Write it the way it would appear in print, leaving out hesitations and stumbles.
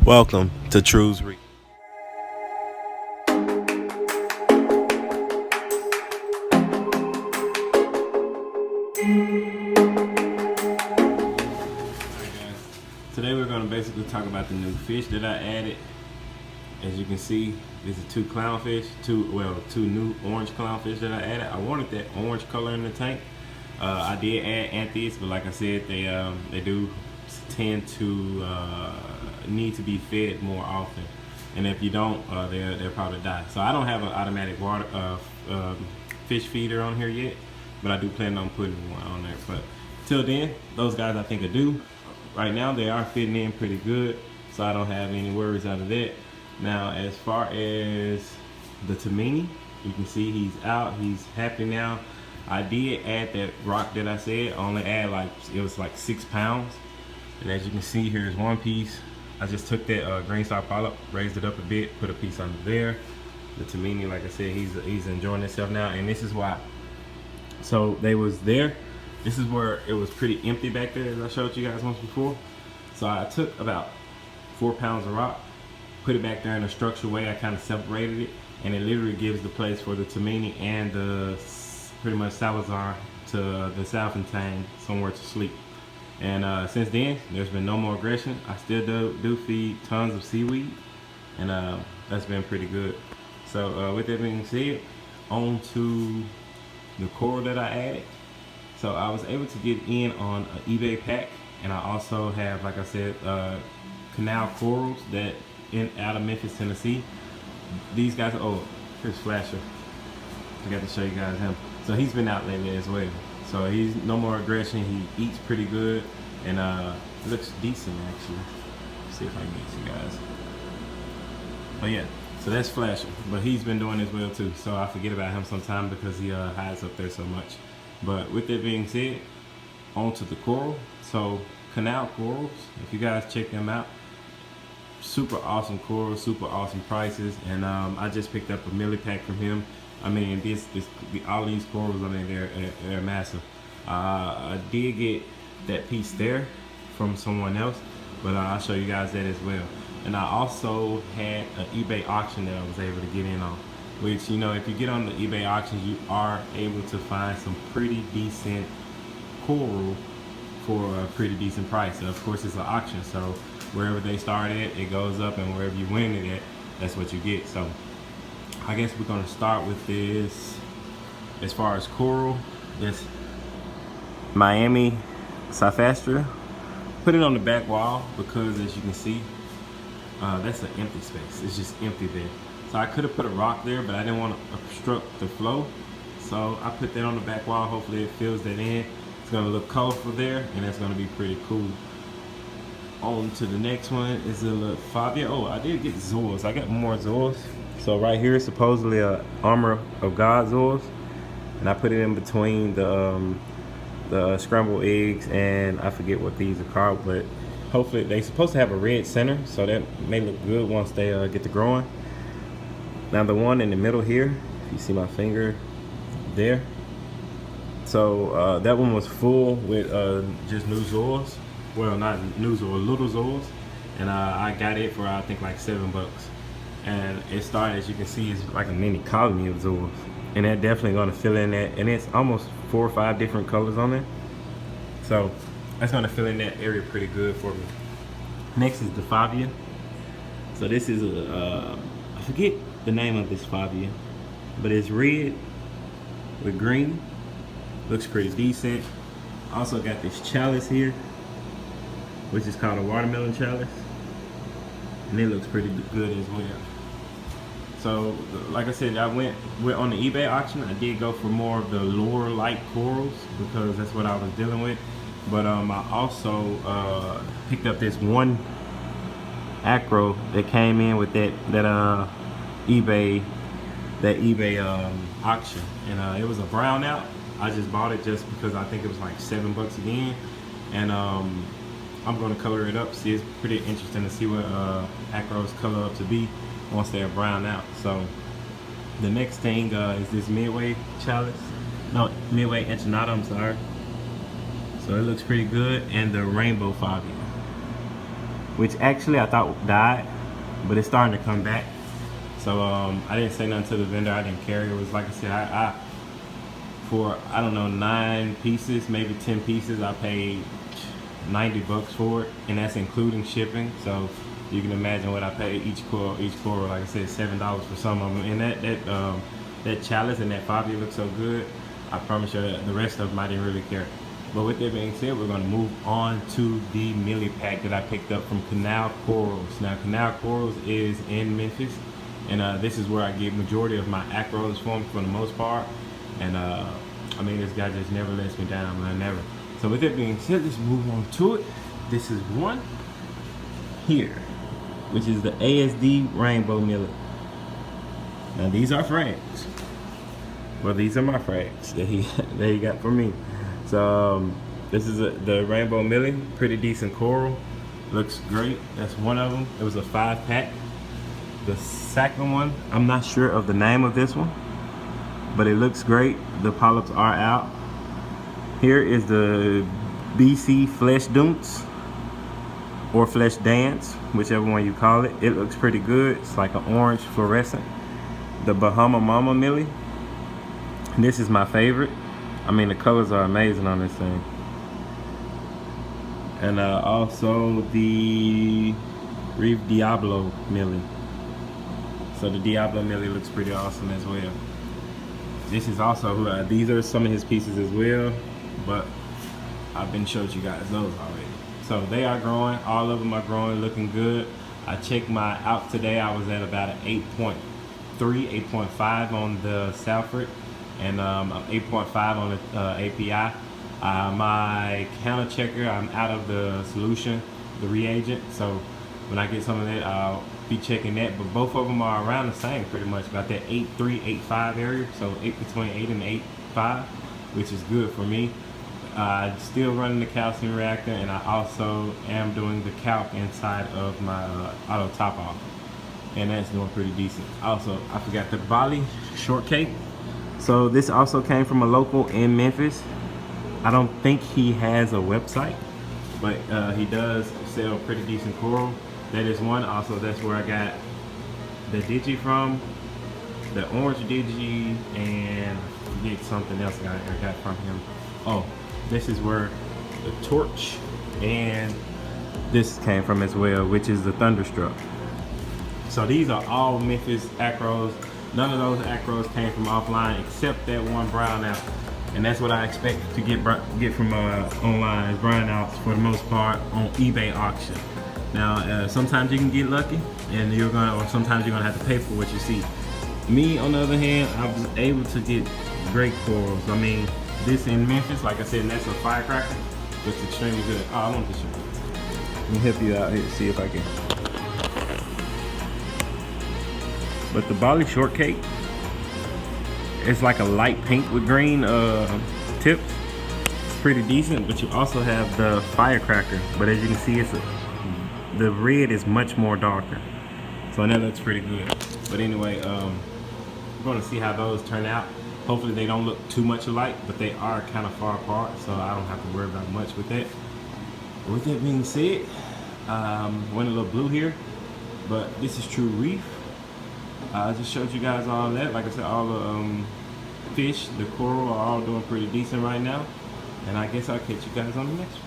Welcome to True's Reef. Today we're going to basically talk about the new fish that I added. As you can see, these are two clownfish, two new orange clownfish that I added. I wanted that orange color in the tank. I did add anthers, but like I said, they do tend to need to be fed more often, and if you don't, they'll probably die. So I don't have an automatic water fish feeder on here yet, but I do plan on putting one on there. But till then, those guys I think are due. Right now they are fitting in pretty good, so I don't have any worries out of that. Now as far as the Tamini, you can see he's out, he's happy now. I did add that rock that I said. I only add it was like 6 pounds. And as you can see, here's one piece. I just took that green star polyp, raised it up a bit, put a piece under there. The Tamini, like I said, he's enjoying himself now, and this is why. So they was there. This is where it was pretty empty back there, as I showed you guys once before. So I took about 4 pounds of rock, put it back there in a structured way. I kind of separated it, and it literally gives the place for the Tamini and the pretty much Salazar to the Salfantang somewhere to sleep. And since then, there's been no more aggression. I still do feed tons of seaweed, and that's been pretty good. So with that being said, on to the coral that I added. So I was able to get in on an eBay pack, and I also have, like I said, canal corals that out of Memphis, Tennessee. These guys, oh, here's Flasher. I got to show you guys him. So he's been out lately as well. So he's no more aggression. He eats pretty good, and looks decent actually. Let's see if I can get you guys. But yeah, so that's Flasher. But he's been doing this well too. So I forget about him sometime because he hides up there so much. But with that being said, on to the coral. So canal corals, if you guys check them out, super awesome corals, super awesome prices, and I just picked up a milli pack from him. I mean, all these corals, I mean, they're massive. I did get that piece there from someone else, but I'll show you guys that as well. And I also had an eBay auction that I was able to get in on, which, you know, if you get on the eBay auctions, you are able to find some pretty decent coral for a pretty decent price. And of course, it's an auction, so wherever they start at, it goes up, and wherever you win it at, that's what you get. So I guess we're gonna start with this. As far as coral, this Miami Cyphastra. Put it on the back wall because, as you can see, that's an empty space. It's just empty there. So I could have put a rock there, but I didn't want to obstruct the flow. So I put that on the back wall. Hopefully it fills that in. It's gonna look colorful there, and that's gonna be pretty cool. On to the next one is a little Fabia. Oh, I did get Zoas. I got more Zoas. So right here is supposedly a Armor of God Zoas, and I put it in between the scrambled eggs, and I forget what these are called, but hopefully they're supposed to have a red center, so that may look good once they get to growing. Now the one in the middle here, if you see my finger there, so that one was full with just new Zoas. Well, not new Zoas, little Zoas, and I got it for I think like $7. And it started, as you can see, it's like a mini colony of Zoas, and they're definitely going to fill in that, and it's almost 4 or 5 different colors on there, so that's going to fill in that area pretty good for me. Next is the Fabia. So this is I forget the name of this Fabia, but it's red with green. Looks pretty decent. Also got this chalice here, which is called a watermelon chalice, and it looks pretty good as well. So like I said, I went on the eBay auction. I did go for more of the lower light corals because that's what I was dealing with. But I also picked up this one acro that came in with that eBay auction, and it was a brownout. I just bought it just because I think it was like $7 again, and I'm gonna color it up. See, it's pretty interesting to see what acros color up to be once they're brown out. So the next thing is this Midway chalice. No, Midway Enchinata, I'm sorry. So it looks pretty good, and the Rainbow Fabia. which actually I thought died, but it's starting to come back. So I didn't say nothing to the vendor. I didn't care. It was like I said, I for I don't know 9 pieces, maybe 10 pieces, I paid $90 for it, and that's including shipping. So you can imagine what I paid each coral. Like I said, $7 for some of them. And that chalice and that fobia looks so good. I promise you, the rest of them I didn't really care. But with that being said, we're going to move on to the milli pack that I picked up from Canal Corals. Now, Canal Corals is in Memphis, and this is where I get majority of my acros from for the most part. And I mean, this guy just never lets me down, man, never. So with that being said, let's move on to it. This is one here, which is the ASD Rainbow Millet. Now these are frags. Well, these are my frags that he got for me. So this is the Rainbow Millet, pretty decent coral. Looks great. That's one of them. It was a 5-pack. The second one, I'm not sure of the name of this one, but it looks great. The polyps are out. Here is the BC Flesh Dunce, or Flesh Dance, whichever one you call it. It looks pretty good. It's like an orange fluorescent. The Bahama Mama Millie. This is my favorite. I mean, the colors are amazing on this thing. And also the Reef Diablo Millie. So the Diablo Millie looks pretty awesome as well. This is also, these are some of his pieces as well, but I've been showed you guys those already. So they are growing, all of them are growing, looking good. I checked my out today, I was at about an 8.3, 8.5 on the Salford, and 8.5 on the API. My counter checker, I'm out of the solution, the reagent, so when I get some of that, I'll be checking that. But both of them are around the same, pretty much, about that 8.3, 8.5 area, so between 8 and 8.5, which is good for me. Still running the calcium reactor, and I also am doing the calc inside of my auto top off, and that's doing pretty decent. Also, I forgot the Bali shortcake. So this also came from a local in Memphis. I don't think he has a website, but he does sell pretty decent coral. That is one. Also, that's where I got the digi from, the orange digi, and I forget something else I got from him. Oh, this is where the torch and this came from as well, which is the Thunderstruck. So these are all Memphis acros. None of those acros came from offline except that one brown out, and that's what I expect to get from online, is brown outs for the most part on eBay auction. Now sometimes you can get lucky, and or sometimes you're gonna have to pay for what you see. Me, on the other hand, I was able to get great corals. I mean, this in Memphis, like I said, and that's a firecracker. It's extremely good. Oh, I want to show you. Let me help you out here, see if I can. But the Bali shortcake, it's like a light pink with green tips. It's pretty decent, but you also have the firecracker. But as you can see, the red is much more darker. So that looks pretty good. But anyway, we're gonna see how those turn out. Hopefully they don't look too much alike, but they are kind of far apart, so I don't have to worry about much with that. With that being said, went a little blue here, but this is true Reef. I just showed you guys all that. Like I said, all the fish, the coral are all doing pretty decent right now. And I guess I'll catch you guys on the next one.